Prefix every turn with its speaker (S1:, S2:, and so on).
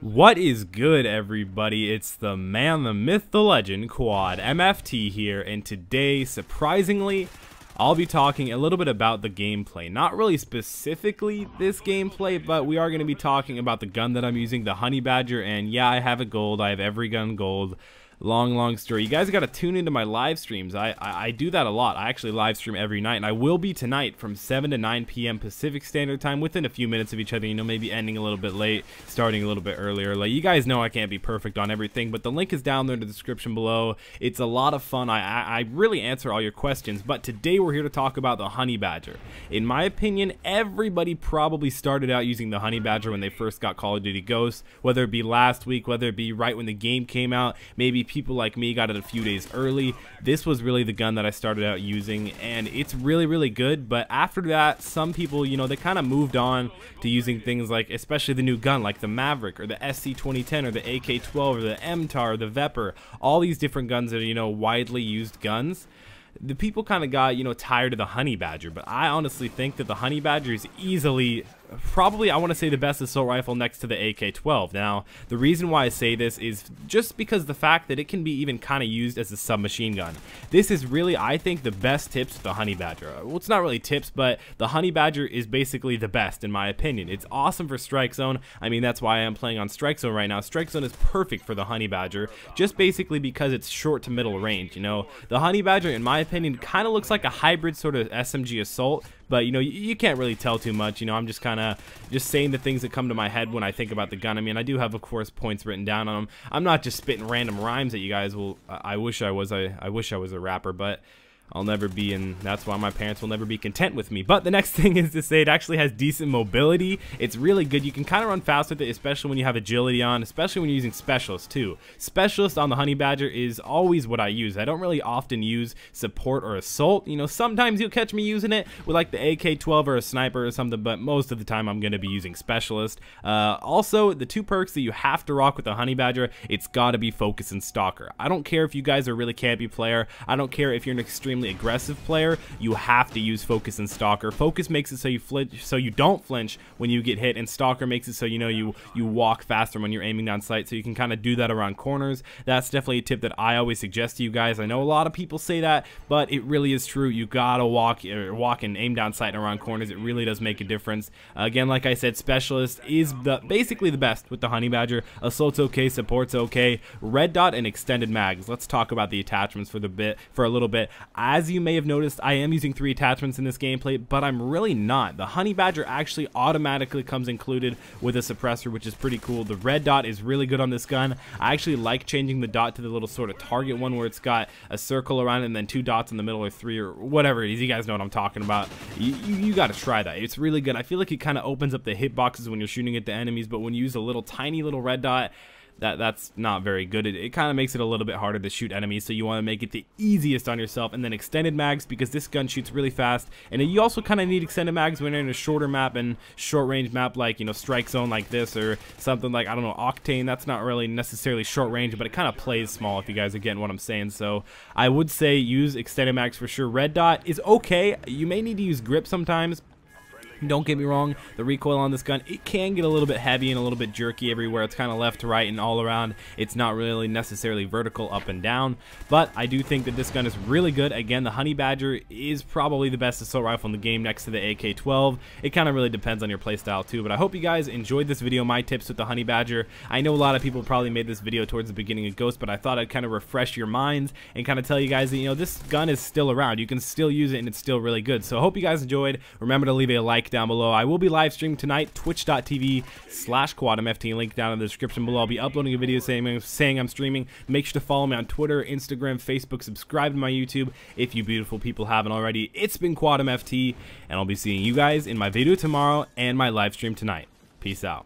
S1: What is good, everybody? It's the man, the myth, the legend, Quad MFT here, and today, surprisingly, I'll be talking a little bit about the gameplay. Not really specifically this gameplay, but we are going to be talking about the gun that I'm using, the Honey Badger, and yeah, I have it gold. I have every gun gold. Long story. You guys got to tune into my live streams. I do that a lot. I actually live stream every night, and I will be tonight from 7 to 9 p.m. Pacific Standard Time, within a few minutes of each other, you know, maybe ending a little bit late, starting a little bit earlier. Like, you guys know I can't be perfect on everything, but the link is down there in the description below. It's a lot of fun. I really answer all your questions, but today we're here to talk about the Honey Badger. In my opinion, everybody probably started out using the Honey Badger when they first got Call of Duty Ghosts, whether it be last week, whether it be right when the game came out, maybe people like me got it a few days early. This was really the gun that I started out using, and it's really good. But after that, some people, you know, they kind of moved on to using things like, especially the new gun like the Maverick or the SC2010 or the AK-12 or the MTAR or the Vepr, all these different guns that are, you know, widely used guns. The people kind of got, you know, tired of the Honey Badger, but I honestly think that the Honey Badger is easily, probably, I want to say, the best assault rifle next to the AK-12. Now, the reason why I say this is just because the fact that it can be even kind of used as a submachine gun. This is really, I think, the best tips with the Honey Badger. Well, it's not really tips, but the Honey Badger is basically the best, in my opinion. It's awesome for Strike Zone. I mean, that's why I'm playing on Strike Zone right now. Strike Zone is perfect for the Honey Badger, just basically because it's short to middle range, you know. The Honey Badger, in my opinion, kind of looks like a hybrid sort of SMG assault, but you know, you can't really tell too much. You know, I'm just kind of just saying the things that come to my head when I think about the gun. I mean, I do have, of course, points written down on them. I'm not just spitting random rhymes at you guys. Well, I wish I was a rapper, but I'll never be, and that's why my parents will never be content with me. But the next thing is to say it actually has decent mobility. It's really good. You can kind of run fast with it, especially when you have agility on, especially when you're using Specialist too. Specialist on the Honey Badger is always what I use. I don't really often use Support or Assault. You know, sometimes you'll catch me using it with like the AK-12 or a Sniper or something, but most of the time I'm going to be using Specialist. Also, the two perks that you have to rock with the Honey Badger, it's got to be Focus and Stalker. I don't care if you guys are really campy player. I don't care if you're an extremely aggressive player. You have to use Focus and Stalker. Focus makes it so you flinch, so you don't flinch when you get hit, and Stalker makes it so you know you walk faster when you're aiming down sight, so you can kind of do that around corners. That's definitely a tip that I always suggest to you guys. I know a lot of people say that, but it really is true. You gotta walk and aim down sight and around corners. It really does make a difference. Again, like I said, Specialist is basically the best with the Honey Badger. Assault's okay, Support's okay. Red Dot and Extended Mags. Let's talk about the attachments for a little bit. As you may have noticed, I am using 3 attachments in this gameplay, but I'm really not. The Honey Badger actually automatically comes included with a suppressor, which is pretty cool. The red dot is really good on this gun. I actually like changing the dot to the little sort of target one where it's got a circle around it and then 2 dots in the middle, or 3, or whatever it is. You guys know what I'm talking about. You got to try that. It's really good. I feel like it kind of opens up the hitboxes when you're shooting at the enemies, but when you use a little tiny little red dot, that's not very good. It kind of makes it a little bit harder to shoot enemies, so you want to make it the easiest on yourself. And then extended mags, because this gun shoots really fast, and you also kind of need extended mags when you're in a shorter map and short range map, like, you know, Strike Zone like this, or something like, I don't know, Octane. That's not really necessarily short range, but it kind of plays small, if you guys are getting what I'm saying. So I would say use extended mags for sure. Red dot is okay. You may need to use grip sometimes. Don't get me wrong, the recoil on this gun, it can get a little bit heavy and a little bit jerky everywhere. It's kind of left to right and all around. It's not really necessarily vertical up and down, but I do think that this gun is really good. Again, the Honey Badger is probably the best assault rifle in the game next to the AK-12. It kind of really depends on your playstyle too, but I hope you guys enjoyed this video, my tips with the Honey Badger. I know a lot of people probably made this video towards the beginning of Ghost, but I thought I'd kind of refresh your minds and kind of tell you guys that, you know, this gun is still around. You can still use it and it's still really good. So I hope you guys enjoyed. Remember to leave a like down below. I will be live streaming tonight, twitch.tv/QuadMFT, link down in the description below. I'll be uploading a video saying I'm streaming. Make sure to follow me on Twitter, Instagram, Facebook, subscribe to my YouTube if you beautiful people haven't already. It's been QuadMFT, and I'll be seeing you guys in my video tomorrow and my live stream tonight. Peace out.